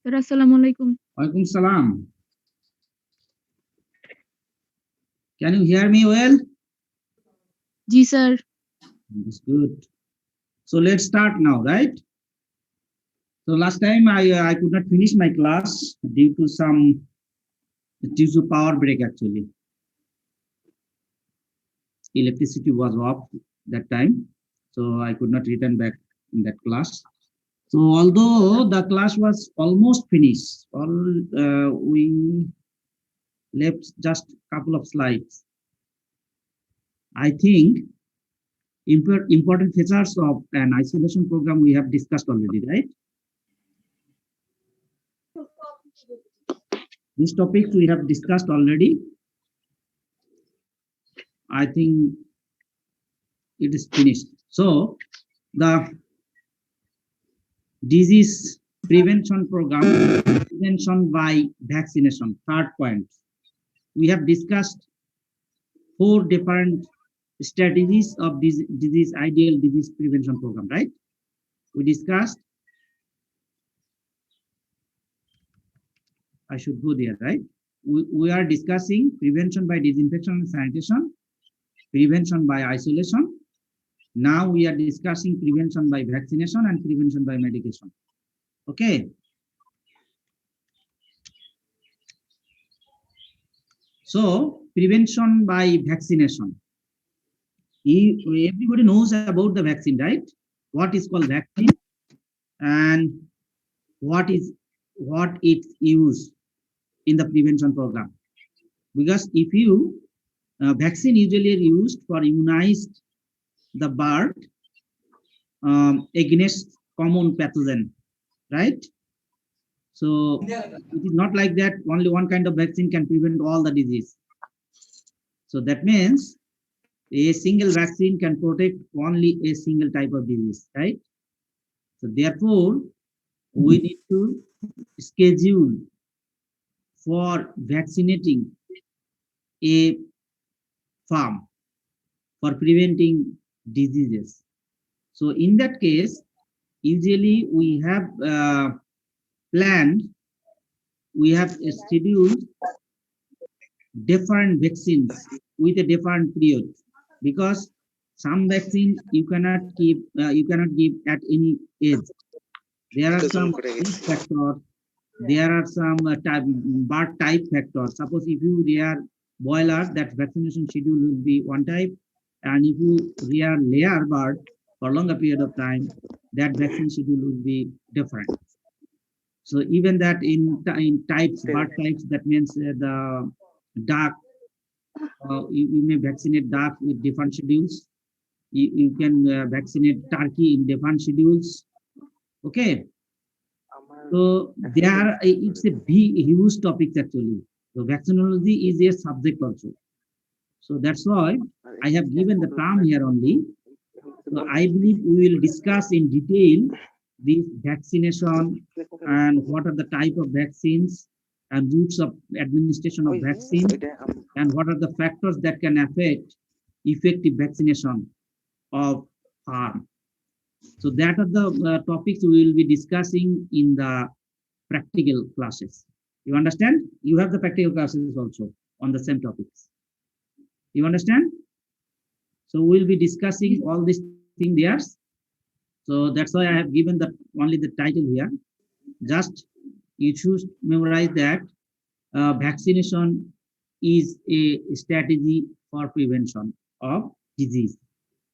Sir, Assalamualaikum. Walaikum salam. Can you hear me well? Ji sir. That's good. So let's start now, right? So last time I could not finish my class due to power break actually. Electricity was off that time, so I could not return back in that class. So although the class was almost finished, we left just a couple of slides. I think important features of an isolation program we have discussed already, right? These topics we have discussed already. I think it is finished. So the disease prevention program, prevention by vaccination, third point. We have discussed 4 different strategies of disease ideal disease prevention program, right? We discussed, I should go there, right? We are discussing prevention by disinfection and sanitation, prevention by isolation. Now we are discussing prevention by vaccination and prevention by medication. Okay. So prevention by vaccination. Everybody knows about the vaccine, right? What is called vaccine and what it's used in the prevention program. Because if you vaccine usually are used for immunized the bird against common pathogen, right? So it is not like that only one kind of vaccine can prevent all the disease. So that means a single vaccine can protect only a single type of disease, right? So therefore, we need to schedule for vaccinating a farm for preventing diseases. So in that case, usually we have planned, we have scheduled different vaccines with a different period, because some vaccine you cannot give at any age. There are some risk factors, there are some bird type factors. Suppose if you rear boiler, that vaccination schedule will be one type, and if you rear layer bird for longer period of time, that vaccine schedule will be different. So even that in types, bird types, that means the duck, you may vaccinate duck with different schedules. You can vaccinate turkey in different schedules. Okay. So there, it's a big, huge topic actually. So vaccinology is a subject also. So that's why I have given the term here only. So I believe we will discuss in detail this vaccination and what are the type of vaccines and routes of administration of vaccine, and what are the factors that can affect effective vaccination of farm. So that are the topics we will be discussing in the practical classes. You understand? You have the practical classes also on the same topics. You understand? So we'll be discussing all these things there. So that's why I have given the only the title here. Just you choose memorize that vaccination is a strategy for prevention of disease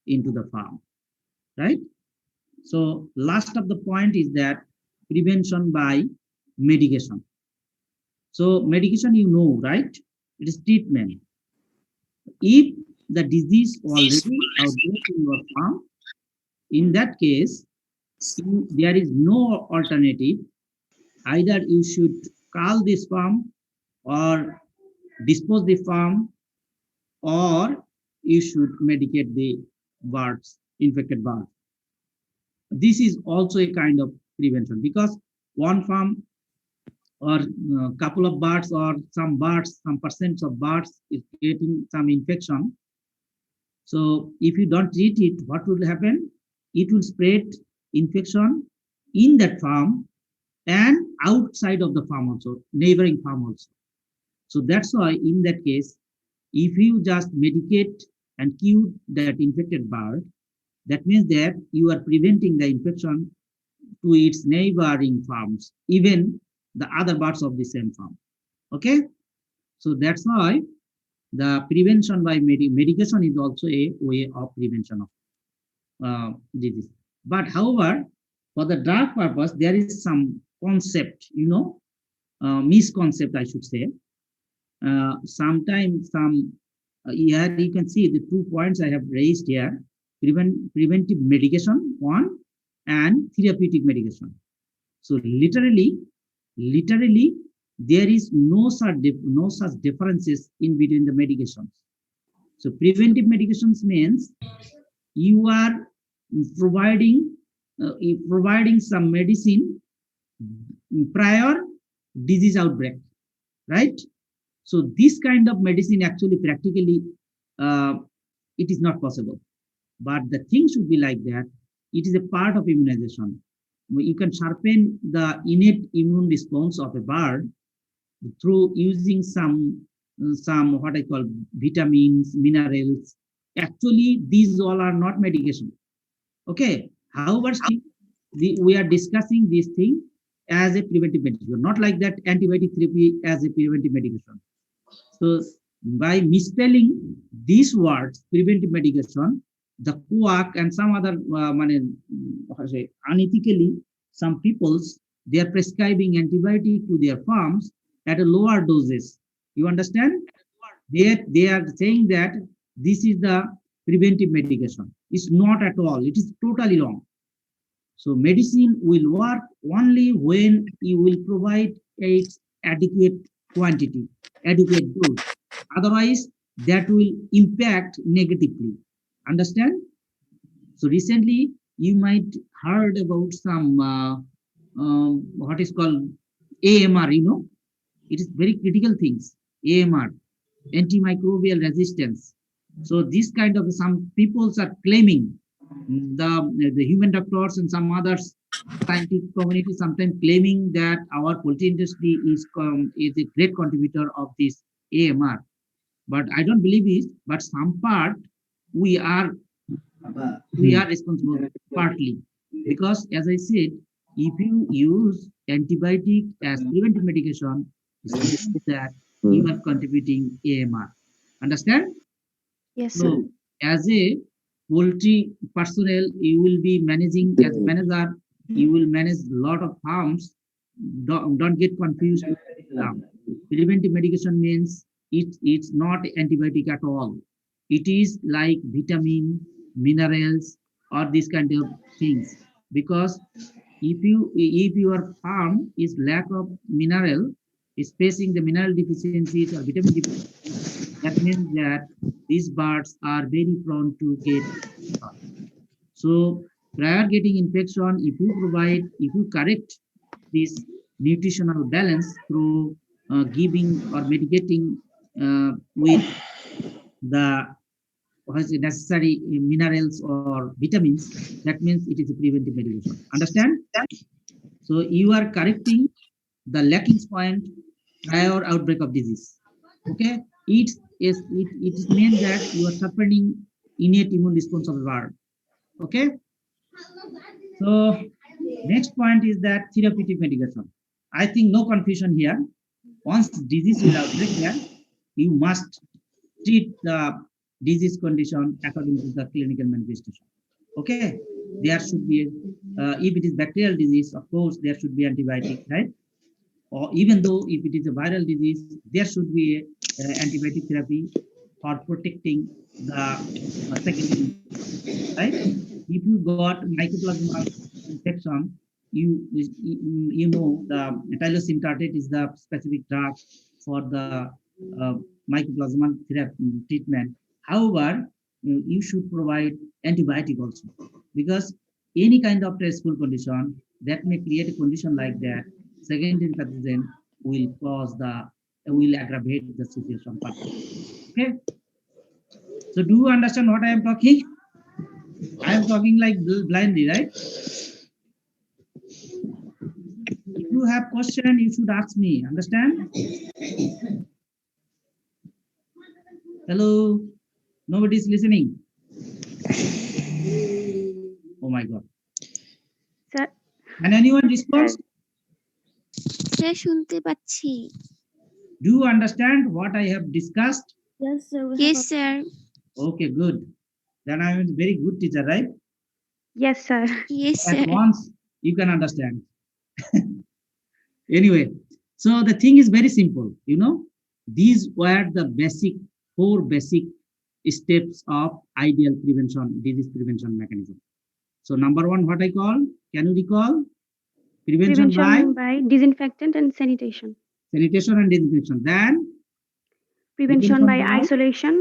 into the farm, right? So last of the point is that prevention by medication. So medication, you know, right? It is treatment. If the disease already out there in your farm, in that case, there is no alternative. Either you should cull this farm or dispose the farm, or you should medicate the birds, infected birds. This is also a kind of prevention, because one farm or couple of birds or some birds, some percent of birds is getting some infection. So if you don't treat it, what will happen? It will spread infection in that farm, and outside of the farm also, neighboring farm also. So that's why in that case, if you just medicate and cure that infected bird, that means that you are preventing the infection to its neighboring farms, even the other birds of the same farm. Okay, so that's why the prevention by medication is also a way of prevention of disease. But however, for the drug purpose, there is some concept, misconcept, I should say. Sometimes here you can see the 2 points I have raised here: preventive medication one and therapeutic medication. So literally, there is no such differences in between the medications. So preventive medications means you are providing providing some medicine prior disease outbreak, right? So this kind of medicine actually practically uh, it is not possible. But the thing should be like that. It is a part of immunization. You can sharpen the innate immune response of a bird through using some what I call vitamins, minerals. Actually, these all are not medication. Okay. However, still we are discussing this thing as a preventive medication, not like that antibiotic therapy as a preventive medication. So by misspelling these words, preventive medication, the quack and some other unethically, some peoples they are prescribing antibiotic to their farms at a lower doses. You understand? They are saying that this is the preventive medication. It's not at all. It is totally wrong. So medicine will work only when you will provide its adequate quantity, adequate dose. Otherwise, that will impact negatively. Understand? So recently, you might heard about some what is called AMR. It is very critical things. AMR, antimicrobial resistance. So this kind of some peoples are claiming the human doctors and some others scientific community sometimes claiming that our poultry industry is a great contributor of this AMR. But I don't believe it. But some part we are we are responsible partly because, as I said, if you use antibiotic as preventive medication, it means that you are contributing AMR. Understand? Yes, sir. So, as a poultry personnel, you will be managing as manager. You will manage a lot of farms. Don't get confused with them. Preventive medication means it's not antibiotic at all. It is like vitamin, minerals, or this kind of things. Because if your farm is lack of mineral, is facing the mineral deficiencies or vitamin deficiencies, that means that these birds are very prone to get infection. So prior getting infection, if you correct this nutritional balance through giving or medicating with the necessary minerals or vitamins, that means it is a preventive medication. Understand? So you are correcting the lacking point prior outbreak of disease. Okay, it is meant that you are sharpening innate immune response of the bird. Okay, so next point is that therapeutic medication. I think no confusion here. Once disease will outbreak there, you must treat the disease condition according to the clinical manifestation. Okay, there should be, if it is bacterial disease, of course, there should be antibiotic, right? Or even though if it is a viral disease, there should be a antibiotic therapy for protecting the secondary infection, right? If you got mycoplasmal infection, you know the tylosin tartrate is the specific drug for the uh, mycoplasmal treatment. However, you should provide antibiotic also because any kind of stressful condition that may create a condition like that, secondary pathogen will cause will aggravate the situation further. Okay. So do you understand what I am talking? I am talking like blindly, right? If you you have question, you should ask me. Understand? Hello? Nobody is listening. Oh my God. Sir. Can anyone respond? Sir শুনতে পাচ্ছি। Do you understand what I have discussed? Yes, sir. Yes, sir. Okay, good. Then I am a very good teacher, right? Yes, sir. Yes, At sir. once you can understand. Anyway, so the thing is very simple. You know, these were the four basic steps of ideal prevention, disease prevention mechanism. So number one, what I call, can you recall? Prevention by disinfectant and sanitation. sanitation and disinfection. Then Prevention by by- isolation.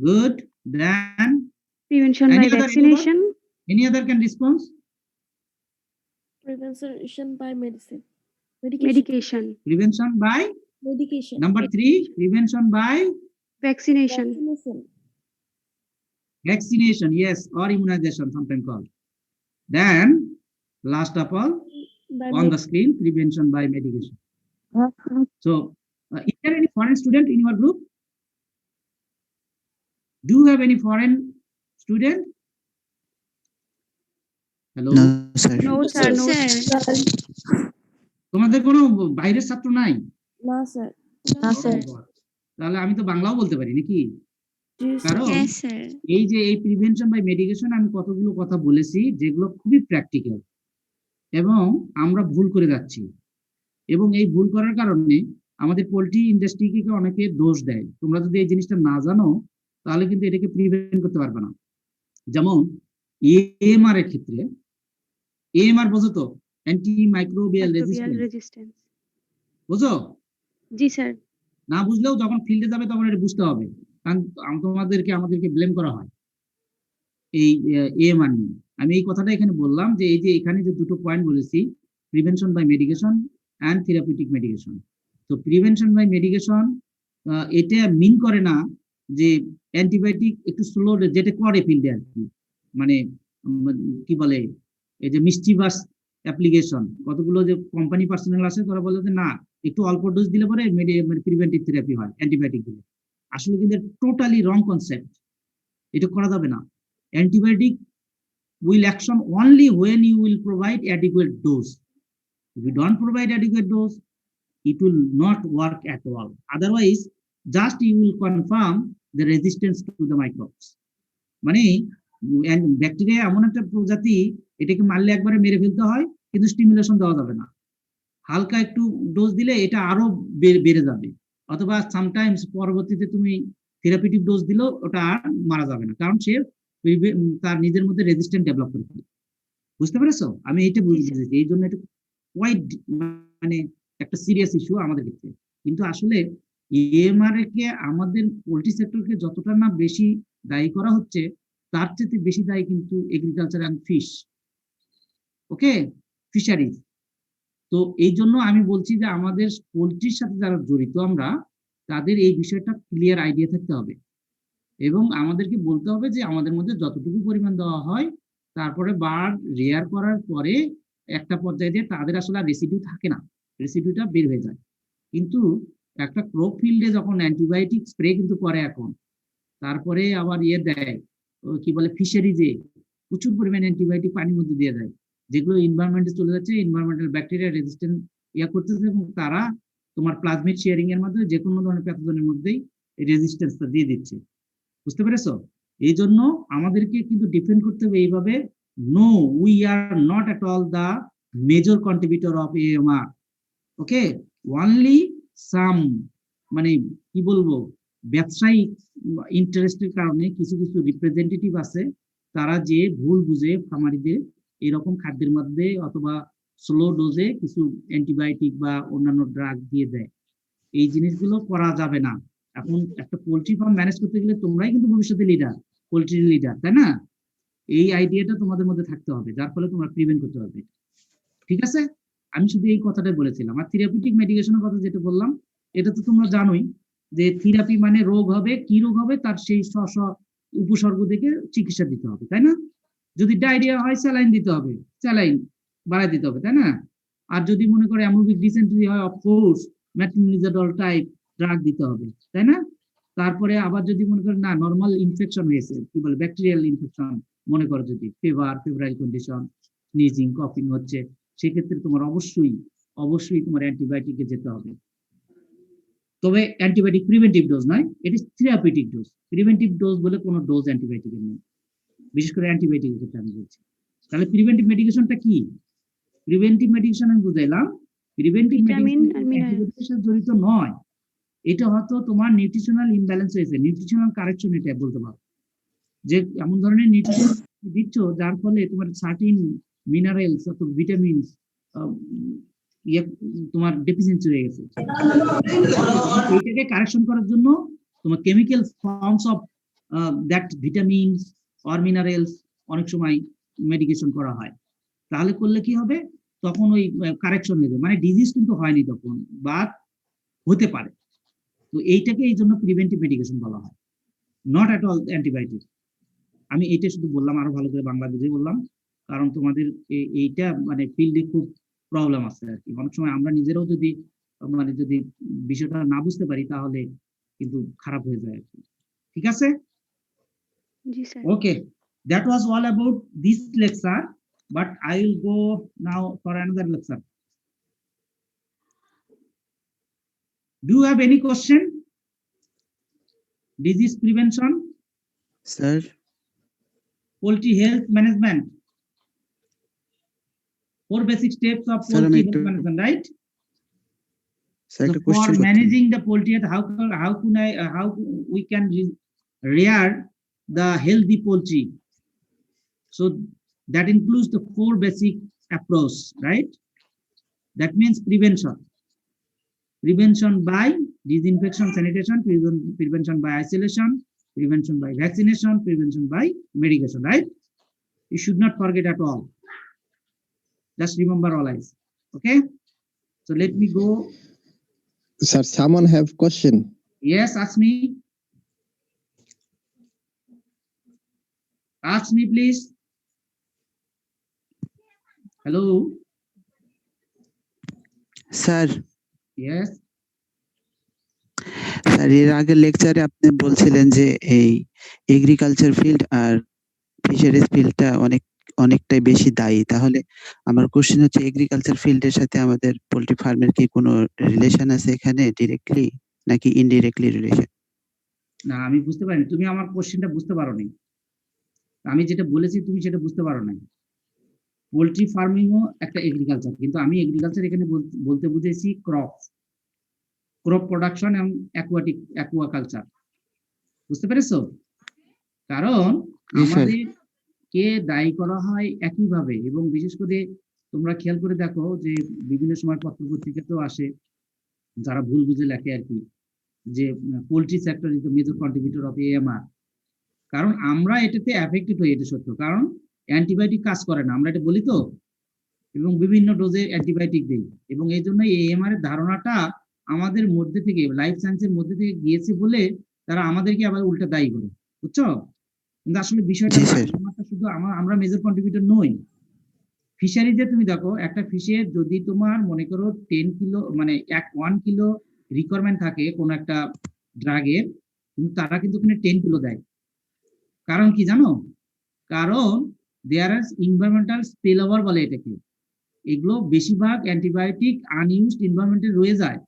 good. Then Prevention Any by other- vaccination. any other can respond? Prevention by medicine. Medication. Prevention by Medication. number three, prevention by Vaccination. Vaccination. vaccination, yes, or immunization, sometimes called. Then last of all, By on the screen, prevention by medication. So, is there any foreign student in your group? Do you have any foreign student? Hello? No, sir. No, sir. No, Sir. sir. তোমাদের কোনো বাইরের ছাত্র নাই? No, sir. No, Oh my God. তাহলে আমি তো বাংলাও বলতে পারি নাকি? Yes, sir. কারণ Yes, sir. এই যে এই প্রিভেনশন বাই মেডিকেশন আমি কতগুলো কথা বলেছি যেগুলো খুবই প্র্যাকটিক্যাল এবং আমরা ভুল করে যাচ্ছি, এবং এই ভুল করার কারণে আমাদের পোল্ট্রি ইন্ডাস্ট্রিকে অনেকে দোষ দেয়। তোমরা যদি এই জিনিসটা না জানো তাহলে কিন্তু এটাকে প্রিভেন্ট করতে পারবে না। যেমন এএমআর এর ক্ষেত্রে, এএমআর বোঝো তো, anti microbial Microbial resistance, resistance. বোঝো? জি স্যার। না বুঝলেও যখন ফিল্ডে যাবে তখন এটা বুঝতে হবে, কারণ আমাদেরকে ব্লেম করা হয় এই এএমআর নিয়ে। আমি এই কথাটা এখানে বললাম যে এই যে এখানে যে দুটো পয়েন্ট বলেছি, prevention by medication and therapeutic medication. তো প্রিভেনশন বাই মেডিকেশন এটা মিন করে না যে অ্যান্টিবায়োটিক একটু স্লো, যেটা করে ফিল্ডে আর কি, মানে কি বলে, এই যে মিস্টিভাস অ্যাপ্লিকেশন, কতগুলো যে কোম্পানি পার্সোনাল আছে তারা বলে যে না, একটু অল্প ডোজ দিলে পরে প্রিভেন্টিভ থেরাপি হয় অ্যান্টিবায়োটিক দিলে। আসলে কিন্তু টোটালি রং কনসেপ্ট, এটা করা যাবে না। Antibiotic will action only when you will provide adequate dose. If you don't provide adequate dose, it will not work at all. Otherwise, just you will confirm the resistance to the microbes. মানে bacteria এমন একটা প্রজাতি, এটাকে মারলে একবারে মেরে ফেলতে হয়, কিন্তু স্টিমুলেশন দেওয়া যাবে না। হালকা একটু ডোজ দিলে এটা আরো বেড়ে যাবে, অথবা সামটাইমস পরবর্তীতে তুমি থেরাপিউটিক ডোজ দিলেও ওটা আর মারা যাবে না, কারণ সে তার নিজের মধ্যে রেজিস্ট্যান্ট ডেভেলপ করে ফেলে। বুঝতে পেরেছো? আমি এইটা বুঝেছি, এই জন্য এটা কোয়াইট মানে একটা সিরিয়াস ইস্যু আমাদের ক্ষেত্রে। কিন্তু আসলে এএমআর কে আমাদের পোল্ট্রি সেক্টরকে যতটা না বেশি দায়ী করা হচ্ছে, তার চেয়ে বেশি দায়ী কিন্তু agriculture and fish, okay, fisheries. তো এই জন্য আমি বলছি যে আমাদের পোল্ট্রির সাথে যারা জড়িত আমরা, তাদের এই বিষয়টা ক্লিয়ার আইডিয়া থাকতে হবে, এবং আমাদেরকে বলতে হবে যে আমাদের মধ্যে যতটুকু পরিমাণ দেওয়া হয়, তারপরে বার্ড রেয়ার করার পরে একটা পর্যায়ে দিয়ে তাদের আসলে রেসিডিউ থাকে না, রেসিডিউটা বের হয়ে যায়। কিন্তু একটা ক্রপ ফিল্ডে যখন অ্যান্টিবায়োটিক স্প্রে কিন্তু করে এখন, তারপরে আবার দেয়, কি বলে, ফিশারিজে প্রচুর পরিমাণে অ্যান্টিবায়োটিক পানির মধ্যে দিয়ে দেয়, যেগুলো এনভায়রনমেন্টে চলে যাচ্ছে, এনভায়রনমেন্টাল ব্যাকটেরিয়া রেজিস্ট্যান্ট করতেছে, এবং তারা তোমার প্লাজমিড শেয়ারিং এর মাধ্যমে যে কোনো ধরনের প্যাথোজেনের মধ্যেই রেজিস্ট্যান্সটা দিয়ে দিচ্ছে। বুঝতে পেরেছো? এই জন্য আমাদেরকে কিন্তু ডিফেন্ড করতে হবে এইভাবে, no, we are not at all the major contributor of AMR, okay, only some, মানে কি বলবো, ব্যবসায়িক ইন্টারেস্টের কারণে কিছু কিছু রিপ্রেজেন্টেটিভ আছে, তারা যে ভুল বুঝে খামারিদের এরকম খাদ্যের মধ্যে অথবা স্লো ডোজে কিছু অ্যান্টিবায়োটিক বা অন্যান্য ড্রাগ দিয়ে দেয়। এই জিনিসগুলো করা যাবে না। এখন একটা পোল্ট্রি ফার্ম ম্যানেজ করতে গেলে তোমরাই কিন্তু ভবিষ্যতে লিডার, পোল্ট্রি লিডার, তাই না? এই আইডিয়াটা তোমাদের মধ্যে থাকতে হবে, যার ফলে তোমরা প্রিভেন্ট করতে পারবে। ঠিক আছে? আমি শুধু এই কথাটাই বলেছিলাম। আর থেরাপিউটিক মেডিকেশনের কথা যেটা বললাম, এটা তো তোমরা জানোই যে থেরাপি মানে রোগ হবে, কি রোগ হবে তার সেই উপসর্গ দেখে চিকিৎসা দিতে হবে, তাই না? যদি ডায়রিয়া হয় স্যালাইন দিতে হবে, স্যালাইন বাড়াই দিতে হবে, তাই না? আর যদি মনে করে অ্যামোবিক ডিসেন্ট্রি হয়, অফকোর্স মেট্রোনিজাডল টাইপ ড্রাগ দিতে হবে, তাই না? তারপরে আবার যদি মনে করেন না নর্মাল ইনফেকশন হয়েছে, কি বলে ব্যাকটেরিয়াল ইনফেকশন, মনে করো যদি ফেব্রাইল কন্ডিশন, স্নিজিং, কফিং হচ্ছে, সেক্ষেত্রে তোমার অবশ্যই তোমার অ্যান্টিবায়োটিকে যেতে হবে। তবে অ্যান্টিবায়োটিক প্রিভেন্টিভ ডোজ নয়, এটি থেরাপিউটিক ডোজ। প্রিভেন্টিভ ডোজ বলে কোনো ডোজ অ্যান্টিবায়োটিকের নেই, বিশেষ করে অ্যান্টিবায়োটিকের ক্ষেত্রে আমি বলছি। তাহলে প্রিভেন্টিভ মেডিকেশনটা কি? প্রিভেন্টিভ মেডিকেশন আমি বুঝাইলাম, প্রিভেন্টিভ ভিটামিন মেডিকেশন আর মিনারেল। অ্যান্টিবায়োটিকের সাথে জড়িত নয়, এটা হয়তো তোমার নিউট্রিশনাল ইমব্যালেন্স হয়েছে, নিউট্রিশনাল কারেকশন এটা বলতে পারো, যে এমন ধরনের নিউট্রিশন দিচ্ছ যার ফলে তোমার সার্টিন মিনারেলস অথবা ভিটামিনস তোমার ডেফিসিয়েন্সি হয়ে গেছে। এইটাকে কারেকশন করার জন্য তোমার chemical forms of that vitamins or minerals অনেক সময় মেডিকেশন করা হয়। তাহলে করলে কি হবে, তখন ওই কারেকশন হয়ে যাবে, মানে ডিজিজ কিন্তু হয়নি তখন, বা হতে পারে। তো এইটাকে এই জন্য প্রিভেন্টিভ মেডিকেশন বলা হয়, নট অ্যাট অল অ্যান্টিবায়োটিক। আমি এইটা শুধু বললাম, আরো ভালো করে বাংলা বুঝে বললাম, কারণ তোমাদের এইটা মানে ফিল্ডে খুব প্রবলেম আছে আর কি। অনেক সময় আমরা নিজেরাও যদি মানে যদি বিষয়টা না বুঝতে পারি তাহলে কিন্তু খারাপ হয়ে যায় আর কি। ঠিক আছে? জি sir. Okay, that was all about this lecture, but I will go now for another lecture. Do you have any question? Disease prevention, Sir, poultry health management. 4 basic steps of Sir, poultry আমি health একটু- management, right? sir, So একটা for question managing the poultry health, how we can rear the healthy poultry? So that includes the 4 basic approach, right? That means prevention. Prevention by disinfection, sanitation, prevention by isolation, prevention by vaccination, prevention by medication, right? You should not forget at all. Just remember always. Okay? So let me go. Sir, someone have question. Yes, ask me. Ask me, please. Hello. Sir Yes. Sir এর আগের লেকচারে আপনি বলছিলেন যে এই agriculture field আর fisheries ফিল্ডটা অনেকটাই বেশি দায়ী। তাহলে আমার কোশ্চেন হচ্ছে, এগ্রিকালচার ফিল্ডের সাথে আমাদের পোল্ট্রি ফার্মের কি কোনো রিলেশন আছে এখানে, ডিরেক্টলি নাকি ইনডিরেক্টলি রিলেশন? না, আমি বুঝতে পারিনি, তুমি আমার কোশ্চেনটা বুঝতে পারোনি। আমি যেটা বলেছি তুমি সেটা বুঝতে পারো নাই। পোল্ট্রি ফার্মিংও একটা এগ্রিকালচার, কিন্তু আমি এগ্রিকালচার এখানে বলতে বুঝেছি ক্রপ প্রোডাকশন এবং অ্যাকুয়াকালচার। বুঝতে পেরেছো? কারণ জি, স্যার। আমাদেরকে দায়ী করা হয় একইভাবে, এবং বিশেষ করে তোমরা খেয়াল করে দেখো যে বিভিন্ন সময় পত্রপত্রিকাতেও আসে, যারা ভুল বুঝে লেখে আর কি, যে poultry sector is the major contributor of AMR। কারণ আমরা এটাতে অ্যাফেক্টেড হই, এটা সত্য, কারণ অ্যান্টিবায়োটিক কাজ করে না, আমরা এটা বলি তো, এবং বিভিন্ন ডোজে অ্যান্টিবায়োটিক দিই, এবং এই জন্য AMR এর ধারণাটা আমাদের মধ্যে থেকে, লাইফ সায়েন্সের মধ্যে থেকে গিয়েছে বলে তারা আমাদেরকে আবার উল্টা দায়ী করে, বুঝছো? কিন্তু আসলে বিষয়টা জি, না, স্যার। শুধুমাত্র শুধু আমরা মেজর কন্ট্রিবিউটর নই। ফিশারিজে তুমি দেখো, একটা ফিশে যদি তোমার মনে করো 10 কিলো মানে 1 কিলো রিকোয়ারমেন্ট থাকে কোনো একটা ড্রাগের, কিন্তু তারা কিন্তু ওখানে 10 কিলো দেয়। কারণ কি জানো? কারণ দেয়ার আর এনভায়রনমেন্টাল স্পিল ওভার বলে এটাকে। এগুলো বেশিরভাগ অ্যান্টিবায়োটিক আনইউজড এনভায়রনমেন্টে রয়ে যায়,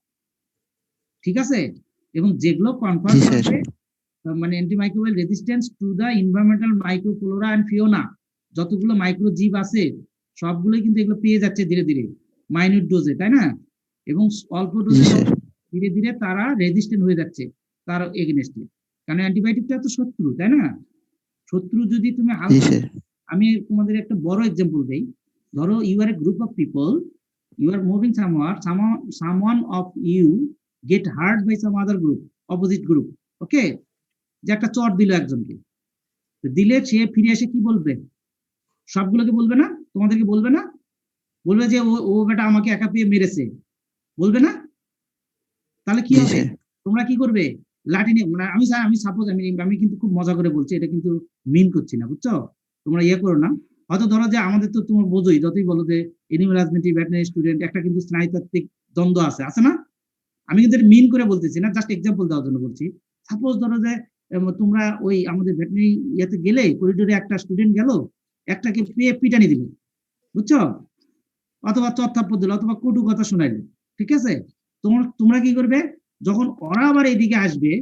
ঠিক আছে? এবং যেগুলো কনফার্ম জি, স্যার। করবে মানে antimicrobial resistance to the environmental microflora and fauna, যতগুলো মাইক্রোজীব আছে সবগুলোই কিন্তু এগুলো পেয়ে যাচ্ছে ধীরে ধীরে মাইনিউট ডোজে, তাই না? এবং অল্প জি, ডোজে স্যার। ধীরে ধীরে তারা রেজিস্ট্যান্ট হয়ে যাচ্ছে তার এগেনস্টে। কারণ অ্যান্টিবায়োটিকটা তো শত্রু, তাই না? শত্রু যদি তুমি জি, স্যার। আমি তোমাদের একটা বড় এক্সাম্পল দেই। ধরো you are a group of people, you are moving somewhere, someone of you get hurt by some other group, opposite group, okay? যে একটা চট দিল একজনকে, দিলে সে ফিরে এসে কি বলবে? সবগুলোকে বলবে না, তোমাদেরকে বলবে না, বলবে যে ও বেটা আমাকে একা পেয়ে মেরেছে, বলবে না? তাহলে কি জি, হবে? স্যার। তোমরা কি করবে? লাঠি নিয়ে, মানে আমি সাপোজ আমি কিন্তু খুব মজা করে বলছি, এটা কিন্তু মিন করছি না, বুঝছো? তোমরা ইয়ে করো না। হয়তো ধরো যে আমাদের তো তোমার বোঝোই, যতই বলো যে এনিম্যাল হাজবেন্ডারি ভেটেরিনারি স্টুডেন্ট, একটা কিন্তু স্নায়ুতাত্ত্বিক দ্বন্দ্ব আছে না? আমি কিন্তু মিন করে বলতেছি না, জাস্ট এক্সাম্পল দেওয়ার জন্য বলছি। সাপোজ ধরো যে তোমরা ওই আমাদের ভেটেরিনারি ইয়েতে গেলে করিডোরে একটা স্টুডেন্ট গেল, একটাকে পেয়ে পিটানি দিল, বুঝছো, অথবা চত্থাপ্পর দিল, অথবা কটু কথা শোনাইলো, ঠিক আছে? তোমরা কি করবে, যখন ওরা আবার এইদিকে আসবে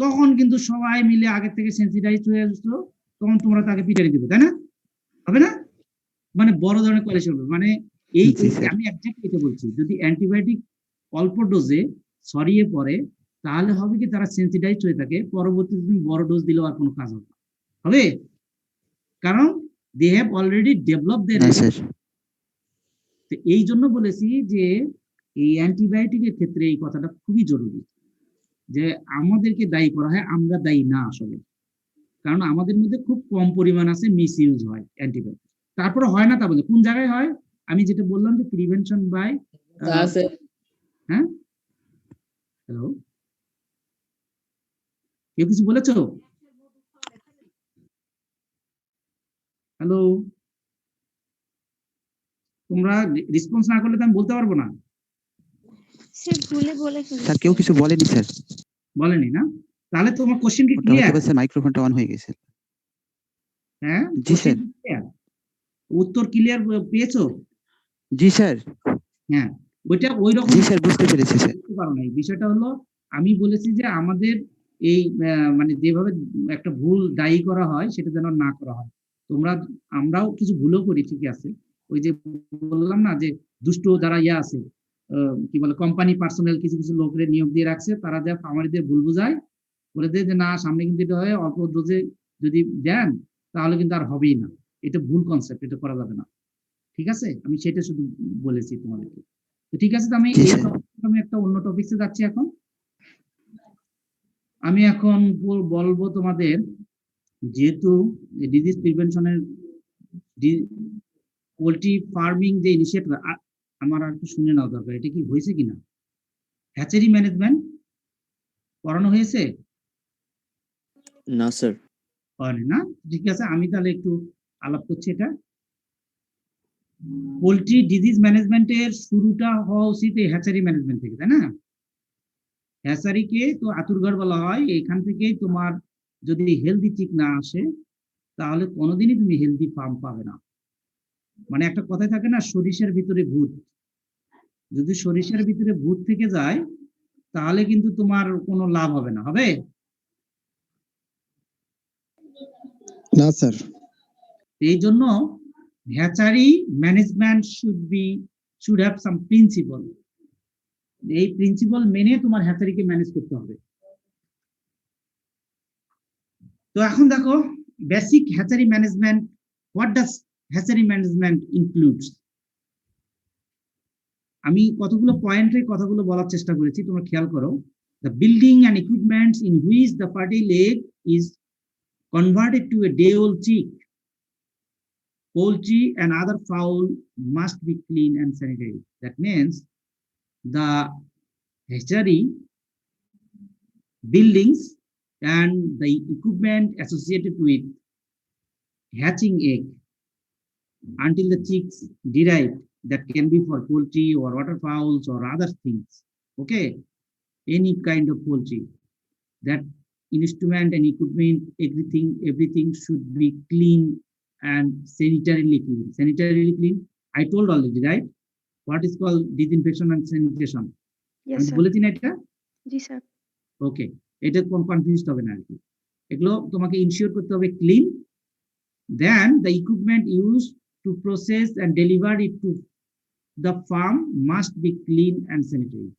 তখন কিন্তু সবাই মিলে আগে থেকে সেন্সিটাইজ হয়ে আসলো, তখন তোমরা তাকে পিটানি দিবে, তাই না? হবে না? মানে বড় ধরনের কোয়ালিশন হবে। মানে এই জি, স্যার। আমি একজাক্টলি এটা বলছি, যদি অ্যান্টিবায়োটিক অল্প ডোজে ছড়িয়ে পড়ে তাহলে হবে কি, তারা সেন্সিটাইজ হয়ে থাকে, পরবর্তীতে তুমি বড় ডোজ দিলেও আর কোনো কাজ হবে না। হবে? কারণ দে হ্যাভ অলরেডি ডেভেলপ না দেয়ার। স্যার। তো এই জন্য বলেছি যে এই অ্যান্টিবায়োটিকের ক্ষেত্রে এই কথাটা খুবই জরুরি, যে আমাদেরকে দায়ী করা হয়, আমরা দায়ী না আসলে। কারণ আমাদের মধ্যে খুব কম পরিমাণ আছে মিস ইউজ হয় অ্যান্টিবায়োটিক, তারপরে হয় না তা বলে কোন জায়গায় হয়, আমি যেটা বললাম যে প্রিভেনশন বাই, হ্যাঁ, হ্যালো, কেউ কিছু বলেছো? হ্যালো, তোমরা রেসপন্স না করলে তো আমি বলতে পারবো না। স্যার ভুলে বলে ফেলেছি। স্যার কেউ কিছু বলেনি স্যার। বলেনি না? তাহলে তোমার কোশ্চেন কি ওটা ক্লিয়ার? হয়তো স্যার মাইক্রোফোনটা অন হয়ে গেছে। হ্যাঁ, জি স্যার। উত্তর ক্লিয়ার পেয়েছো? জি স্যার। হ্যাঁ, ওইটা ওই রকম জি স্যার, বুঝতে পেরেছি স্যার। বুঝতে পারো নাই। বিষয়টা হলো, আমি বলেছি যে আমাদের এই মানে যেভাবে একটা ভুল দায়ী করা হয় সেটা যেন না করা হয়। আমরাও কিছু ভুলও করি, ঠিকই আছে। ওই যে বললাম না যে দুষ্ট যারা আছে, কি বলে, কোম্পানি পার্সোনাল কিছু কিছু লোকের নিয়োগ দিয়ে রাখছে, তারা যা খামারিদের ভুল বুঝায়, বলে দেয় যে না, সামনে কিন্তু এটা হয়, অল্প ডোজে যদি দেন তাহলে কিন্তু আর হবেই না। এটা ভুল কনসেপ্ট, এটা করা যাবে না। ঠিক আছে, আমি সেটা শুধু বলেছি তোমাদেরকে। তো ঠিক আছে, তো আমি জি এই স্যার। আমি একটা অন্য টপিকসে যাচ্ছি এখন। আমি এখন বলবো তোমাদের, যেহেতু ডিজিজ প্রিভেনশনের পোল্ট্রি ফার্মিং যে ইনিশিয়েটিভ, আমার আর একটু শুনে নেওয়া দরকার, এটা কি হয়েছে কিনা? হ্যাচারি ম্যানেজমেন্ট পড়ানো হয়েছে? না স্যার। হয়নি না? ঠিক আছে, আমি তাহলে একটু আলাপ করছি। এটা পোল্ট্রি ডিজিজ ম্যানেজমেন্টের শুরুটা হওয়া উচিত এই হ্যাচারি ম্যানেজমেন্ট থেকে, তাই না? হ্যাচারিকে তো আতুরঘর বলা হয়, এখান থেকেই তোমার যদি হেলদি চিক না আসে তাহলে কোনোদিনই তুমি হেলদি ফার্ম পাবে না। মানে একটা কথাই থাকে না, সরিষার ভিতরে ভূত, যদি সরিষার ভিতরে ভূত থেকে যায় তাহলে কিন্তু তোমার কোনো লাভ হবে না। হবে? না স্যার। এই জন্য hatchery management should have some principle. এই প্রিন্সিপল মেনে তোমার হ্যাচারিকে ম্যানেজ করতে হবে। তো এখন দেখো, basic hatchery management, what does hatchery management includes. আমি কতগুলো পয়েন্টে কথাগুলো বলার চেষ্টা করেছি, তোমরা খেয়াল করো। The building and equipments in which the fertile egg is converted to a day-old chick. Poultry and other fowl must be clean and sanitary. That means the hatchery buildings and the equipment associated with hatching egg until the chicks derived, that can be for poultry or waterfowls or other things. Okay, any kind of poultry, that instrument and equipment, everything should be clean and sanitarily clean. Sanitarily clean, I told already, right? What is called disinfection and sanitation. Yes, আমি sir. বলেছি না এটা? জি sir. ওকে, এটা confused হবে না আর কি। এগুলো তোমাকে ইনশিওর করতে হবে clean. Then the equipment use to process and deliver it to the farm must be clean and sanitary.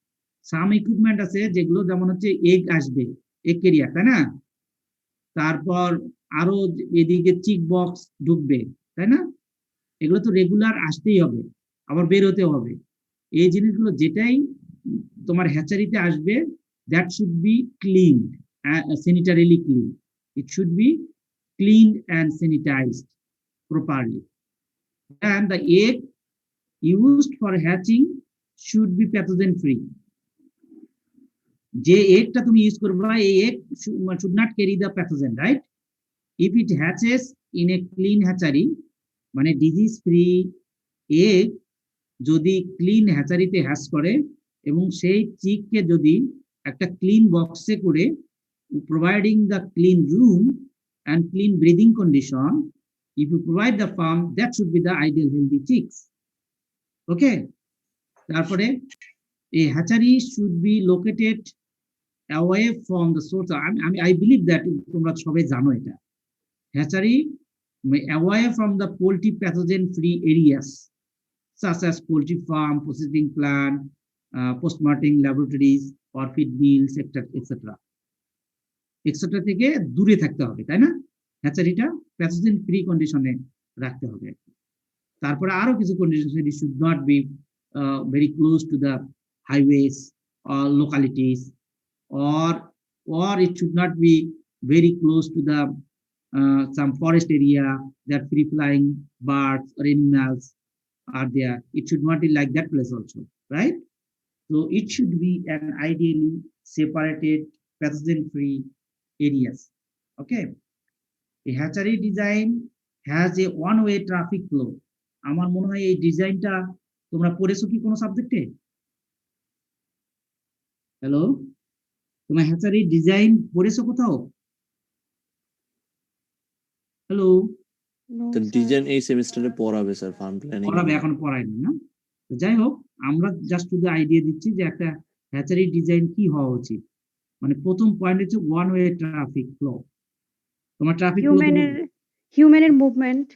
Some equipment আছে যেগুলো, যেমন হচ্ছে এগ আসবে, এগ ক্যারিয়ার, তাই না? তারপর আরো এদিকে চিক বক্স ঢুকবে, তাই না? এগুলো তো রেগুলার আসতেই হবে, আবার বের হতেও হবে। এই জিনিসগুলো যেটাই তোমার হ্যাচারিতে আসবে, that should be clean, sanitarily clean. It should be cleaned and sanitized properly. And the egg used for hatching should be pathogen free. যে এগটা তুমি ইউজ করবা, এই egg should not carry the pathogen, right? If it hatches in a clean hatchery, মানে disease free egg যদি clean হ্যাচারিতে hatch করে এবং সেই চিককে যদি একটা ক্লিন বক্সে করে providing the clean room and clean breathing condition, if you provide the farm, that should be the ideal healthy chicks. Okay. Therefore, a hatchery should be located away from the source. I believe that তোমরা সবাই জানো এটা। Hatchery away from the poultry pathogen-free areas, such as poultry farm, processing plant, post-mortem laboratories, or feed mills, etc. Etcetera থেকে দূরে থাকতে হবে, তাই না? হ্যাচারিটা প্যাথোজেন ফ্রি কন্ডিশনে রাখতে হবে। তারপরে আরো কিছু condition, it should not be very close to the highways or localities, or it should not be very close to the some forest area that free flying birds or animals are there. It should not be like that place also, right? So it should be an ideally separated pathogen free areas. Okay. A hatchery design has a one-way traffic flow. আমার মনে হয় এই ডিজাইনটা তোমরা পড়েছো কি কোনো সাবজেক্টে? হ্যালো, তোমরা হ্যাচারি ডিজাইন পড়েছো কোথাও? হ্যালো, No, তো sir. ডিজাইন এই সেমিস্টারে পড়াবে স্যার, ফার্ম প্ল্যানিং পড়াবে, এখন পড়ায়নি না? তো যাই হোক, আমরা জাস্ট শুধু আইডিয়া দিচ্ছি যে একটা হ্যাচারি ডিজাইন কি হওয়া উচিত। মানে প্রথম পয়েন্ট হচ্ছে ওয়ান ওয়ে ট্রাফিক ফ্লো। তোমার ট্রাফিক ফ্লো, হিউম্যানের মুভমেন্ট,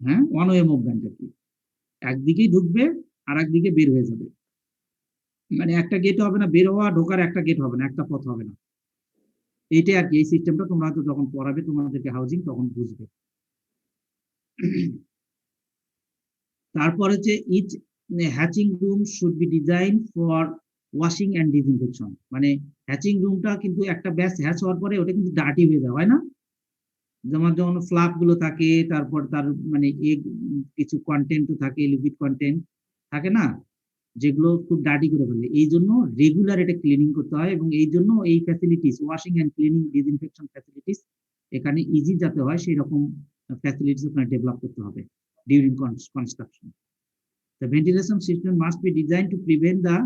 হ্যাঁ, ওয়ান ওয়ে মুভমেন্ট আর কি, একদিকেই ঢুকবে আর একদিকে বের হয়ে যাবে। মানে একটা গেট হবে না, বের হওয়া ঢোকার একটা গেট হবে না, একটা পথ হবে না। এইটাই আর কি, এই সিস্টেমটা তোমরা হয়তো যখন পড়াবে তোমাদেরকে হাউজিং তখন বুঝবে। তারপর হচ্ছে each hatching room should be design for washing and disinfection. মানে হ্যাচিং রুমটা কিন্তু একটা ব্যাচ হ্যাচ হওয়ার পরে ওটা কিন্তু ডার্টি হয়ে যায়, হয় না? যেমন ফ্লাপ গুলো থাকে, তারপর তার মানে এগ কিছু কন্টেন্টও থাকে, লিকুইড কন্টেন্ট থাকে না, যেগুলো খুব ডার্টি করে ফেলে। এই জন্য রেগুলার এটা ক্লিনিং করতে হয়, এবং এই জন্য এই facilities washing and cleaning disinfection facilities এখানে ইজি যাতে হয় সেই রকম ফ্যাসিলিটিস ওখানে ডেভেলপ করতে হবে during construction. The ventilation system must be designed to prevent the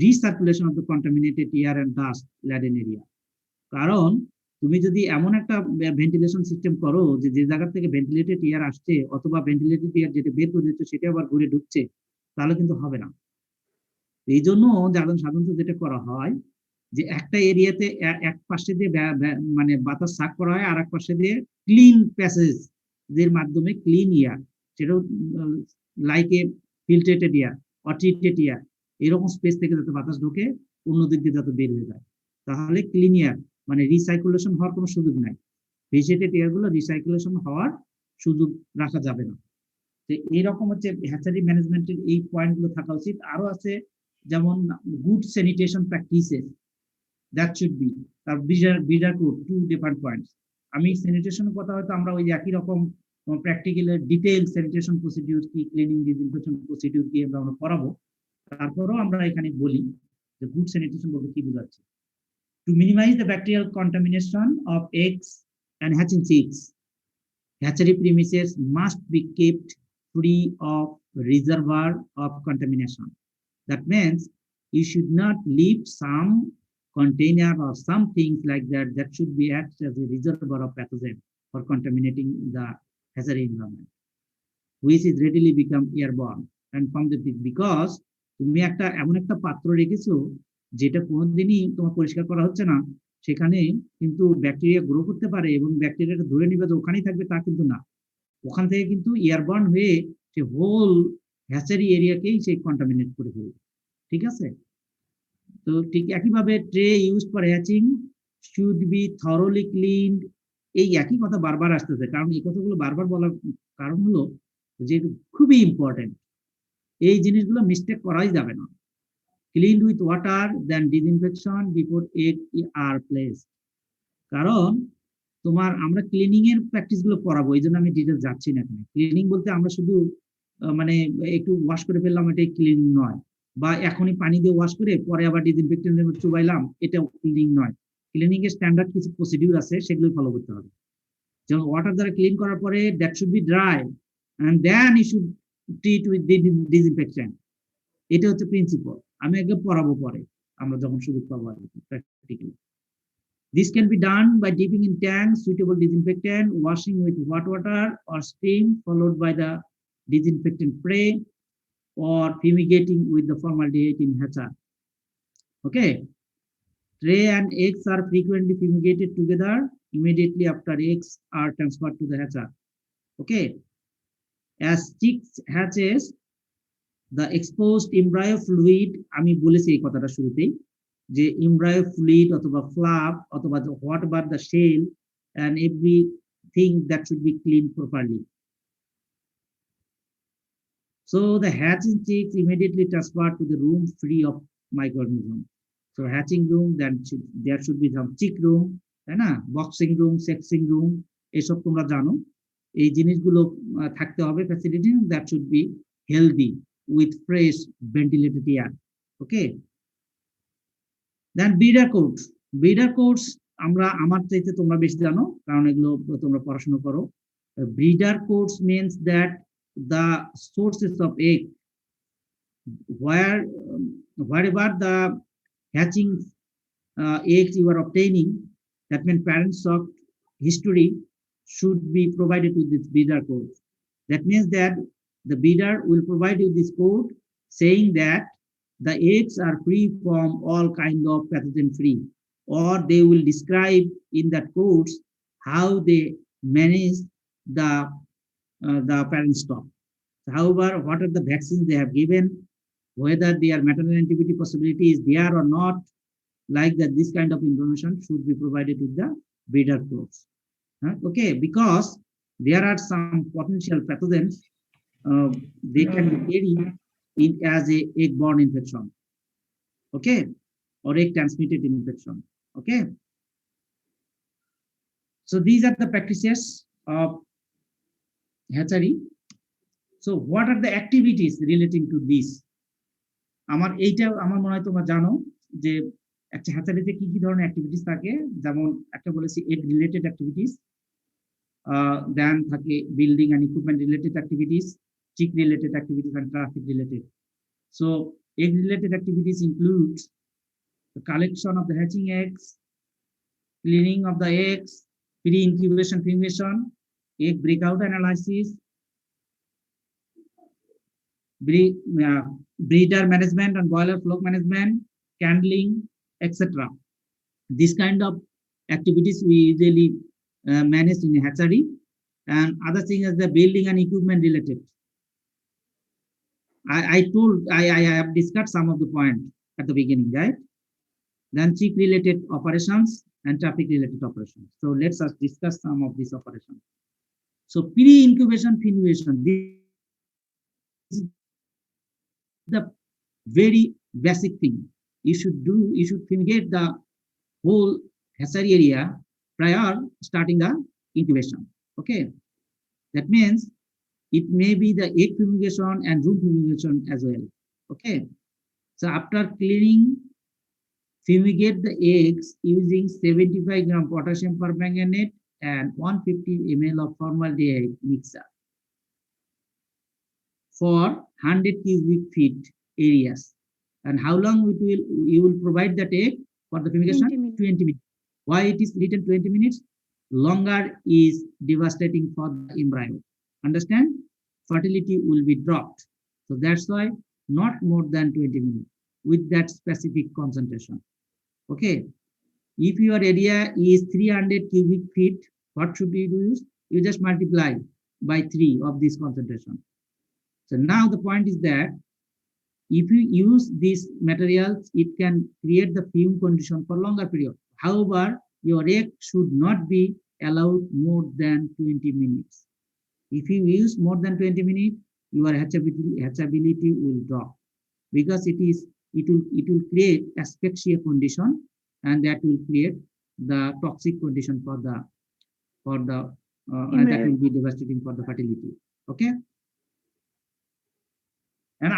recirculation of the contaminated air and dust laden area. কারণ তুমি যদি এমন একটা ভেন্টিলেশন সিস্টেম করো যে যে জায়গা থেকে ভেন্টিলেটেড এয়ার আসছে অথবা ভেন্টিলেটেড এয়ার যেটা বের করে দিচ্ছে সেটা আবার ঘুরে ঢুকছে, তাহলে কিন্তু হবে না। এই জন্য সাধারণত যেটা করা হয় যে একটা এরিয়াতে এক পাশে দিয়ে মানে বাতাস সাক করা হয়, আর এক পাশে দিয়ে ক্লিন প্যাসেজ এর মাধ্যমে ক্লিন এয়ার, সেটাও like a filtrated air or treated air, এরকম স্পেস থেকে যাতে বাতাস ঢোকে, অন্য দিক দিয়ে যাতে বের হয়ে যায়, তাহলে ক্লিন এয়ার মানে রিসাইকুলেশন হওয়ার কোনো সুযোগ নাই। ভেজিটেড এয়ার গুলো রিসাইকুলেশন হওয়ার সুযোগ রাখা যাবে না। তো এইরকম হচ্ছে হ্যাচারি ম্যানেজমেন্টের এই পয়েন্ট গুলো থাকা উচিত। আরো আছে যেমন good sanitation practices, that should be তার বিডার কোড, টু ডিফারেন্ট পয়েন্টস। আমি স্যানিটেশনের কথা হয়তো আমরা ওই একই রকম প্র্যাকটিক্যালের ডিটেইল স্যানিটেশন প্রসিডিউর কি, ক্লিনিং ডিসইনফেকশন প্রসিডিউর কি আমরা পড়াবো। তারপরেও আমরা এখানে বলি যে গুড স্যানিটেশন বলতে কি বোঝাচ্ছে। To minimize the bacterial contamination of eggs and hatching chicks, hatchery premises must be kept free of reservoir of contamination. That means you should not leave some container or some things like that should be act as a reservoir of pathogen for contaminating the hatchery environment, which is readily become airborne and from the because তুমি একটা এমন একটা পাত্র রেখেছো যেটা কোনোদিনই তোমার পরিষ্কার করা হচ্ছে না, সেখানে কিন্তু ব্যাকটেরিয়া গ্রো করতে পারে এবং ব্যাকটেরিয়াটা ধরে নিবে যে ওখানেই থাকবে তা কিন্তু না, ওখান থেকে কিন্তু এয়ারবর্ন হয়ে সে হোল হ্যাচারি এরিয়াকেই সে কন্টামিনেট করে ফেলবে। ঠিক আছে? তো ঠিক একইভাবে tray used for hatching should be thoroughly cleaned. এই একই কথা বারবার আসতেছে, কারণ এই কথাগুলো বারবার বলার কারণ হলো যে খুবই ইম্পর্টেন্ট, এই জিনিসগুলো মিস্টেক করাই যাবে না। Cleaned with water, then disinfection before egg are placed. কারণ তোমার আমরা ক্লিনিং এর প্র্যাকটিস গুলো পড়াবো, এই জন্য আমি ডিটেল যাচ্ছি না এখানে। ক্লিনিং বলতে আমরা শুধু মানে একটু ওয়াশ করে ফেললাম, এটাই ক্লিনিং নয়, বা এখনই পানি দিয়ে ওয়াশ করে পরে আবার ডিসইনফেক্টেন্ট চুবাইলাম, এটাও ক্লিনিং নয়। ক্লিনিং এর স্ট্যান্ডার্ড কিছু প্রসিডিউর আছে, সেগুলো ফলো করতে হবে। যেমন ওয়াটার দ্বারা ক্লিন করার পরে that should be dry, and then you should treat with the disinfection. এটা হচ্ছে প্রিন্সিপাল। আমি একদম পড়াবো পরে, আমরা যখন সুযোগ পাবো আর কি practically. This can be done by dipping in tanks, suitable disinfectant, washing with hot water or steam, followed by the disinfectant spray, or fumigating with the formaldehyde inhaler. Okay. Tray and eggs are frequently fumigated together immediately after eggs are transferred to the hatcher. Okay. As chicks hatches, the exposed embryo fluid, আমি বলেছি এই কথাটা শুরুতেই, যে embryo fluid অথবা flap অথবা what about the shell and everything that should be cleaned properly. So the hatching chicks immediately transferred to the room free of microorganisms. So hatching room, then there should be some chick room, তাই না, boxing room, sexing room, এসব তোমরা জানো। এই জিনিসগুলো থাকতে হবে facility, that should be healthy with fresh ventilated air. Okay. Then breeder codes. Breeder codes আমরা আমার চাইতে তোমরা বেশি জানো, কারণ এগুলো তোমরা পড়াশোনা করো। Breeder codes means that the sources of egg, wherever the hatching eggs you are obtaining, that means parents of history should be provided with this breeder code. That means that the breeder will provide you this code saying that the eggs are free from all kind of pathogen free, or they will describe in that codes how they manage the parent stock. However, what are the vaccines they have given, whether their maternal antibody possibility is there or not, like that, this kind of information should be provided with the breeder codes. Okay, because there are some potential pathogens they can carry in as a egg-borne infection, okay, or egg-transmitted infection. Okay, so these are the practices of hatchery. So what are the activities relating to this? আমার মনে হয় তোমরা জানো যে একটা হ্যাচারিতে কি কি ধরনের অ্যাক্টিভিটিস থাকে, যেমন একটা বলেছি এগ রিলেটেড অ্যাক্টিভিটিস, দেন থাকে building and equipment related activities, chick related activities and traffic related. So egg related activities include the collection of the hatching eggs, cleaning of the eggs, pre-incubation fumigation, egg breakout analysis, breeder management and boiler flock management, candling, etc. This kind of activities we usually manage in a hatchery. And other thing is the building and equipment related. I have discussed some of the points at the beginning, right? Then chick related operations and traffic related operations. So let's discuss some of these operations. So pre-incubation fumigation, this is the very basic thing you should do. You should fumigate the whole hatchery area prior starting the incubation. Okay, that means it may be the egg fumigation and room fumigation as well. Okay, so after cleaning, fumigate the eggs using 75 gram potassium permanganate and 150 ml of formaldehyde mixture for 100 cubic feet areas. And how long you will provide that egg for the fumigation? 20 minutes. Why it is written 20 minutes? Longer is devastating for the embryo. Understand? Fertility will be dropped. So that's why not more than 20 minutes with that specific concentration. Okay. If your area is 300 cubic feet, what should you use? You just multiply by 3 of this concentration. So now the point is that if you use these materials, it can create the fume condition for longer period. However, your egg should not be allowed more than 20 minutes. If you use more than 20 minutes, your hatchability will drop, because it will create asphyxia condition, and that will create the toxic condition for the and that will be devastating for the fertility. Okay. And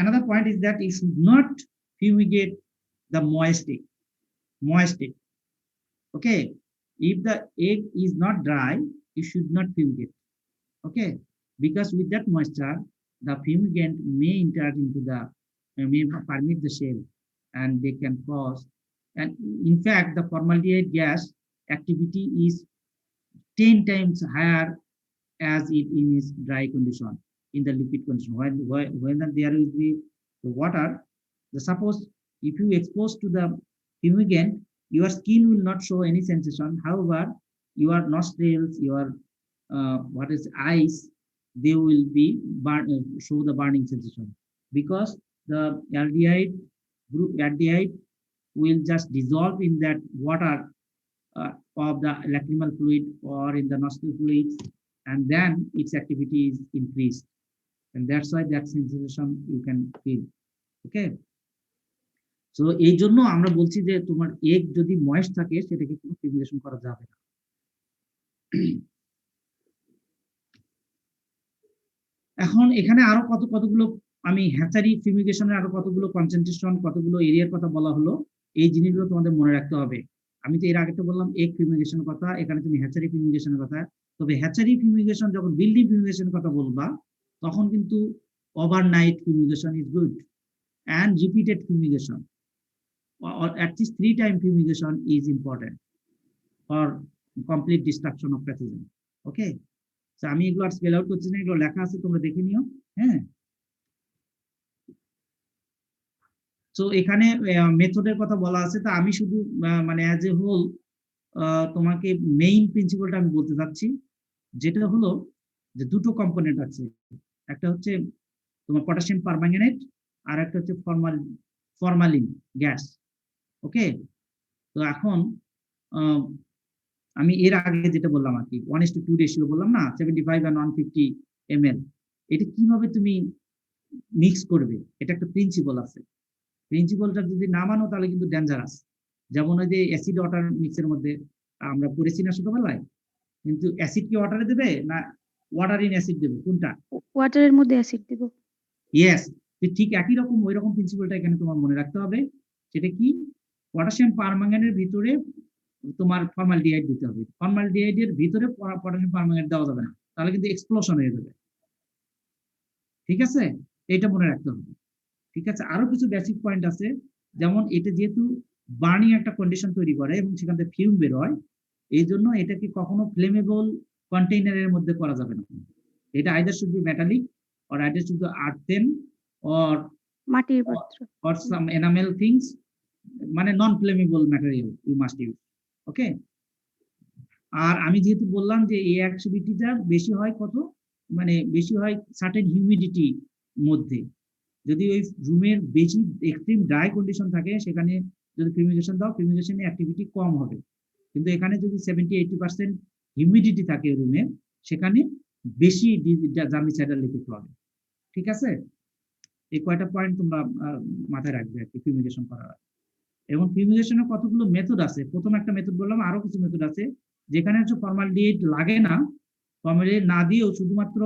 another point is that you should not fumigate the moist egg. Okay, if the egg is not dry, you should not fumigate. Okay, because with that moisture, the fumigant may enter into the may permit the shell, and they can cause. And in fact, the formaldehyde gas activity is 10 times higher as it in its dry condition, in the liquid condition. When there will be the water, suppose if you expose to the fumigant, your skin will not show any sensation. However, your nostrils, your eyes, they will be show the burning sensation, because the aldehyde will just dissolve in that water of the lacrimal fluid or in the nostril fluids, and then its activity is increased, and that's why that sensation you can feel. Okay, so এই জন্য আমরা বলছি যে তোমার egg যদি moist থাকে সেটাকে কোনো ফিউমিগেশন করা যাবে না। এখন এখানে আরো কতগুলো আমি হ্যাচারি ফিউমিগেশনের আরো কতগুলো কনসেন্ট্রেশন, কতগুলো এরিয়ার কথা বলা হলো, এই জিনিসগুলো তোমাদের মনে রাখতে হবে। আমি তো এর আগে তো বললাম এগ ফিউমিগেশনের কথা, এখানে তুমি হ্যাচারি ফিউমিগেশনের কথা। তবে হ্যাচারি ফিউমিগেশন যখন বিল্ডিং ফিউমিগেশনের কথা বলবা, তখন কিন্তু overnight fumigation is good, and repeated fumigation, or at least 3 time fumigation is important for complete destruction of pathogen. Okay, so আমি এগুলো আর স্পেল আউট করছি না, এগুলো লেখা আছে, তোমরা দেখে নিও। হ্যাঁ, সো এখানে মেথডের কথা বলা আছে, তা আমি শুধু মানে অ্যাজ এ হোল তোমাকে মেইন প্রিন্সিপালটা আমি বলতে চাচ্ছি, যেটা হলো যে দুটো কম্পোনেন্ট আছে, একটা হচ্ছে তোমার পটাশিয়াম পারম্যাঙ্গানেট, আর একটা হচ্ছে ফরমালিন গ্যাস। ওকে, তো এখন আমি এর আগে যেটা বললাম আর কি 1:2 রেশিও বললাম না, 75 and 150 ml, এটা কিভাবে তুমি মিক্স করবে, এটা একটা প্রিন্সিপাল আছে। প্রিন্সিপালটা যদি না মানো তাহলে কিন্তু ডেঞ্জারাস। যেমন ওই যে অ্যাসিড ওয়াটার মিক্সের মধ্যে আমরা পড়েছি না ছোটবেলায়, কিন্তু অ্যাসিড কি ওয়াটারে দেবে না ওয়াটার ইন অ্যাসিড দেবে, কোনটা? ওয়াটারের মধ্যে অ্যাসিড দেব। ইয়েস, ঠিক একই রকম ওই রকম প্রিন্সিপালটা এখানে তোমার মনে রাখতে হবে। সেটা কি? পটাশিয়াম পারম্যাঙ্গানেটের ভিতরে তোমার ফর্মালডিহাইড দিতে হবে, ফর্মালডিহাইডের ভিতরে পটাশিয়াম পারম্যাঙ্গানেট দেওয়া যাবে না, তাহলে কিন্তু এক্সপ্লোশন হয়ে যাবে। ঠিক আছে, এটা মনে রাখতে হবে। ঠিক আছে, আরো কিছু বেসিক পয়েন্ট আছে, যেমন এটা যেহেতু বার্নিং একটা কন্ডিশন তৈরি করে এবং সেখান থেকে ফিউম বের হয়, এই জন্য এটাকে কখনো ফ্লেমেবল কন্টেইনারের মধ্যে করা যাবে না। এটা either should be metallic, or either should be earthen, or মাটির পাত্র, or some enamel things, মানে non flammable material you must use. Okay, আর আমি যেহেতু বললাম যে এই অ্যাক্টিভিটিটা বেশি হয় কত, মানে বেশি হয় সার্টেন হিউমিডিটি মধ্যে। যদি ওই রুমের বেশি এক্সট্রিম ড্রাই কন্ডিশন থাকে, সেখানে যদি ফিউমিগেশন দাও, ফিউমিগেশনের অ্যাক্টিভিটি কম হবে। কিন্তু এখানে যদি 70-80% হিউমিডিটি থাকে রুমে, সেখানে বেশি জার্মিসাইডাল ইফেক্ট হবে। ঠিক আছে, এই কয়টা পয়েন্ট তোমরা মাথায় রাখবে আর কি ফিউমিগেশন করার। এবং ফিউমিগেশনের কতগুলো মেথড আছে, প্রথম একটা মেথড বললাম, আরো কিছু মেথড আছে যেখানে হচ্ছে ফর্মালডিহাইড লাগে না, ফর্মালডিহাইড না দিয়েও শুধুমাত্র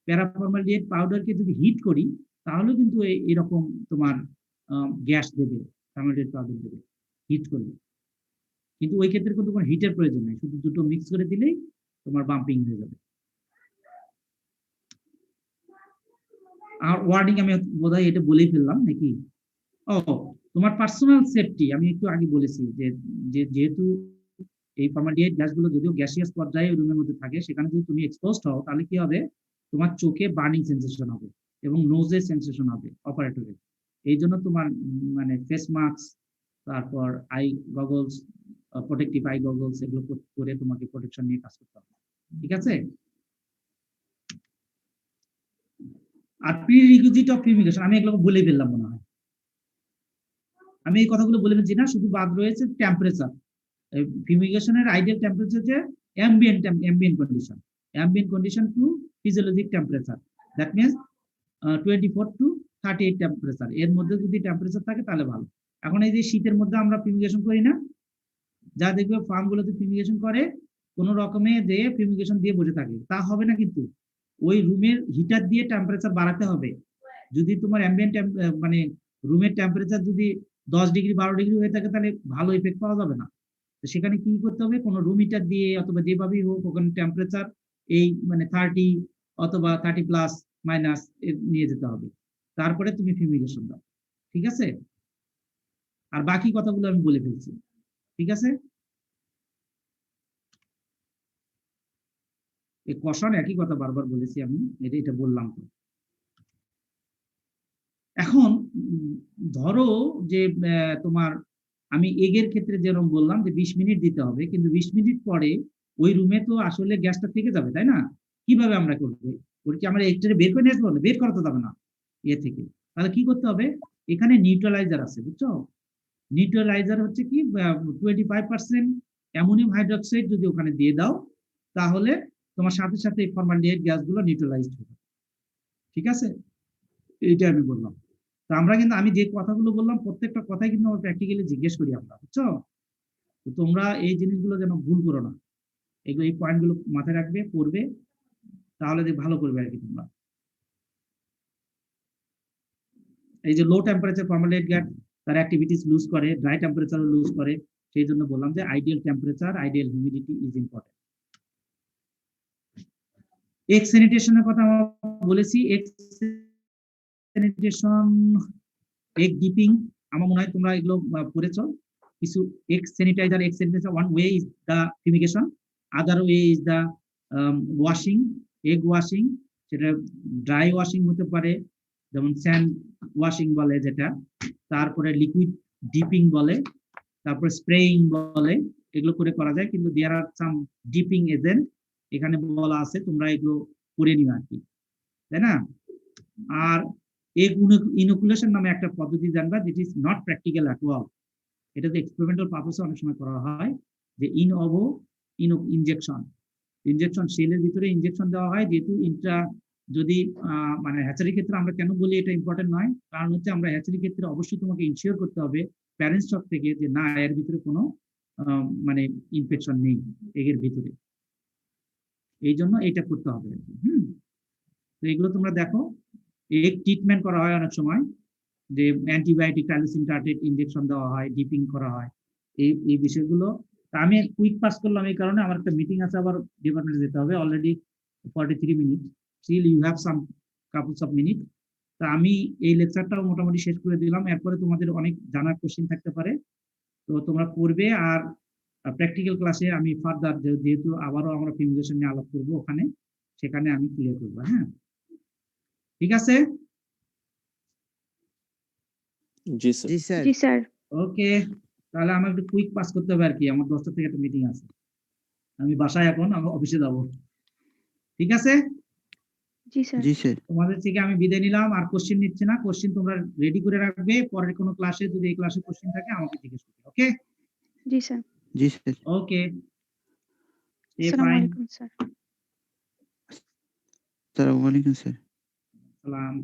প্যারাফর্মালডিহাইড পাউডারকে যদি হিট করি, তাহলে কিন্তু এরকম তোমার গ্যাস দেবে, ফর্মালডিহাইড পাউডার দেবে হিট করলে। কিন্তু ওই ক্ষেত্রে কিন্তু কোনো হিটের প্রয়োজন নেই, শুধু দুটো মিক্স করে দিলেই তোমার বাম্পিং হয়ে যাবে। আর ওয়ার্ডিং আমি বোধহয় এটা বলেই ফেললাম নাকি? ও, তোমার পার্সোনাল সেফটি আমি একটু আগে বলেছি যে যেহেতু এই ফর্মালডিহাইড গ্যাসগুলো যদিও গ্যাসিয়াস পর্যায়ে রুমের মধ্যে থাকে, সেখানে যদি তুমি এক্সপোজড হও, তাহলে কি হবে, তোমার চোখে বার্নিং সেন্সেশন হবে এবং নোজে সেন্সেশন হবে অপারেটরে। এই জন্য তোমার মানে ফেস মাস্ক, তারপর I goggles, protective I goggles, এগুলো করে তোমাকে প্রোটেকশন নিয়ে কাজ করতে হবে। ঠিক আছে, আর প্রিরিকুইজিট অফ ফিউমিগেশন আমি এগুলো বলে ফেললাম মনে হয়, আমি এই কথাগুলো বলে ফেলছি না, শুধু বাদ রয়েছে টেম্পারেচার। ফিউমিগেশনের আইডিয়াল টেম্পারেচার হচ্ছে ambient condition, ambient condition to physiologic temperature, that means 24 to 38 temperature, এর মধ্যে যদি টেম্পারেচার থাকে তাহলে ভালো। এখন এই যে শীতের মধ্যে আমরা ফিউমিগেশন করি না, যা দেখবে ফার্মগুলোতে ফিউমিগেশন করে কোনো রকমে যে ফিউমিগেশন দিয়ে বসে থাকে, তা হবে না, কিন্তু ওই রুমের হিটার দিয়ে টেম্পারেচার বাড়াতে হবে। যদি তোমার অ্যাম্বিয়েন্ট মানে রুমের টেম্পারেচার যদি 10 ডিগ্রি 12 ডিগ্রি হয়ে থাকে, তাহলে ভালো ইফেক্ট পাওয়া যাবে না। তো সেখানে কি করতে হবে, কোনো রুম হিটার দিয়ে অথবা যেভাবেই হোক ওখানে টেম্পারেচার এই মানে 30 অথবা 30 প্লাস মাইনাস নিয়ে যেতে হবে, তারপরে তুমি ফিউমিগেশন দাও। ঠিক আছে, আর বাকি কথাগুলো আমি বলে ফেলছি, ঠিক আছে। এই কষণ একই কথা বারবার বলেছি আমি, এটা বললাম তো। এখন ধরো যে তোমার আমি এগের ক্ষেত্রে যেরকম বললাম যে 20 মিনিট দিতে হবে, কিন্তু 20 মিনিট পরে ওই রুমে তো আসলে গ্যাসটা থেকে যাবে, তাই না? কিভাবে আমরা করবো? ওর কি আমরা এগটা বের করে নিয়ে আসবো? বের করতে যাবে না এ থেকে। তাহলে কি করতে হবে? এখানে নিউট্রালাইজার আছে, বুঝছো? নিউট্রালাইজার হচ্ছে কি 25% অ্যামোনিয়াম হাইড্রোক্সাইড যদি ওখানে দিয়ে দাও, তাহলে তোমার সাথে সাথে এই ফরমালডিহাইড গ্যাসগুলো নিউট্রালাইজড হবে, ঠিক আছে। এইটা আমি বললাম। তো আমরা কিন্তু আমি যে কথাগুলো বললাম প্রত্যেকটা কথাই কিন্তু আমরা প্র্যাকটিক্যালি জিজ্ঞেস করি আমরা, বুঝছো? তো তোমরা এই জিনিসগুলো যেন ভুল করো না, এগুলো এই পয়েন্টগুলো মাথায় রাখবে, পড়বে, তাহলে ভালো করবে আর কি তোমরা। এই যে লো টেম্পারেচার ফর্মালডিহাইড গ্যাস তার অ্যাক্টিভিটিস লুজ করে, ড্রাই টেম্পারেচারও লুজ করে, সেই জন্য বললাম যে ideal temperature, ideal humidity is important. Egg স্যানিটেশনের কথা আমরা বলেছি, এগ স্যানিটেশন, এগ ডিপিং, আমার মনে হয় তোমরা এগুলো পড়েছো কিছু। Egg sanitizer, egg sanitizer, one way is the fumigation, other way is the washing, egg washing. সেটা ড্রাই ওয়াশিং হতে পারে, যেমন স্যান্ড ওয়াশিং বলে যেটা, তারপরে লিকুইড ডিপিং বলে, তারপরে স্প্রেইং বলে, এগুলো করে করা যায়। কিন্তু দেয়ার আর সাম ডিপিং এজেন্ট এখানে বলা আছে, তোমরা এগুলো করে নিও আর কি, তাই না? আর এগ ইনোকুলেশন নামে একটা পদ্ধতি জানবা, যেট is not practical at all. এটা তো এক্সপেরিমেন্টাল পারপাসে অনেক সময় করা হয়, যে ইনজেকশন সেলের ভিতরে ইনজেকশন দেওয়া হয়, যেহেতু ইন্ট্রা যদি মানে হ্যাচারি ক্ষেত্রে আমরা কেন বলি এটা ইম্পর্টেন্ট নয়, কারণ হচ্ছে আমরা হ্যাচারি ক্ষেত্রে অবশ্যই তোমাকে ইনশিওর করতে হবে প্যারেন্টস তরফ থেকে যে না, এর ভিতরে কোনো মানে ইনফেকশন নেই এগের ভিতরে, এই জন্য এইটা করতে হবে আর কি। তো এগুলো তোমরা দেখো, এগ ট্রিটমেন্ট করা হয় অনেক সময়, যে অ্যান্টিবায়োটিক, টাইলোসিন টার্ট্রেট ইনজেকশন দেওয়া হয়, ডিপিং করা হয়, এই বিষয়গুলো। আমি কুইক পাস করলাম এই কারণে, আমার একটা মিটিং আছে, আবার ডিপার্টমেন্টে যেতে হবে, already 43 minute, still you have some couples of minute. তা আমি এই লেকচারটাও মোটামুটি শেষ করে দিলাম। এরপরে তোমাদের অনেক জানার কোশ্চেন থাকতে পারে, তো তোমরা পড়বে। আর প্র্যাকটিক্যাল ক্লাসে আমি ফার্দার, যেহেতু আবারও আমরা ফিউমিগেশন নিয়ে আলাপ করবো ওখানে, সেখানে আমি ক্লিয়ার করবো। হ্যাঁ, ঠিক আছে। জি স্যার। জি স্যার। জি স্যার। ওকে, তাহলে আমার একটু কুইক পাস করতে হবে আর কি, আমার 10টা থেকে একটা মিটিং আছে, আমি বাসায় এখন, আমি অফিসে যাব, ঠিক আছে। জি স্যার। জি স্যার। তোমাদের থেকে আমি বিদায় নিলাম, আর কোশ্চেন নিচ্ছে না, কোশ্চেন তোমরা রেডি করে রাখবে, পরের কোনো ক্লাসে যদি এই ক্লাসে কোশ্চেন থাকে আমাকে জিজ্ঞেস করবে। ওকে জি স্যার। জি স্যার। ওকে, আসসালামু আলাইকুম স্যার। আসসালামু আলাইকুম স্যার। সালাম।